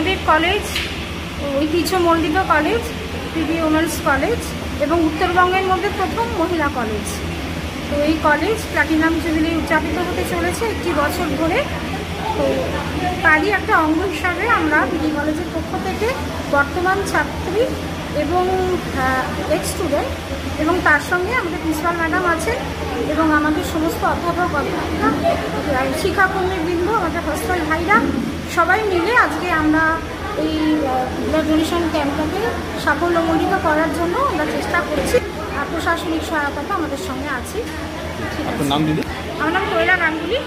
আমাদের কলেজ ঐতিহ্যমণ্ডিত college, PB women's college এবং উত্তরবঙ্গের মধ্যে প্রথম মহিলা কলেজ। তো এই কলেজ প্লাটিনাম জুবিলি উদযাপিত হতে চলেছে 1 বছর ধরে। তো তারই একটা অঙ্গ হিসাবে আমরা পিবি কলেজের পক্ষ থেকে বর্তমান ছাত্রী এবং এক্স স্টুডেন্ট এবং তার সঙ্গে আমাদের প্রিন্সিপাল ম্যাডাম আছেন এবং আমাদের সমস্ত অধ্যাপক অধ্যাপিকা, শিক্ষাকর্মীবৃন্দ, আমাদের হোস্টেল ভাইরা সবাই মিলে আজকে আমরা এই ব্লাড ডোনেশন ক্যাম্পটাকে সাফল্যমণ্ডিত করার জন্য আমরা চেষ্টা করছি। প্রশাসনিক সহায়তা আমাদের সঙ্গে আছে। ঠিক আছে, নাম দিদি? আমার নাম তৈলা গাঙ্গুলি।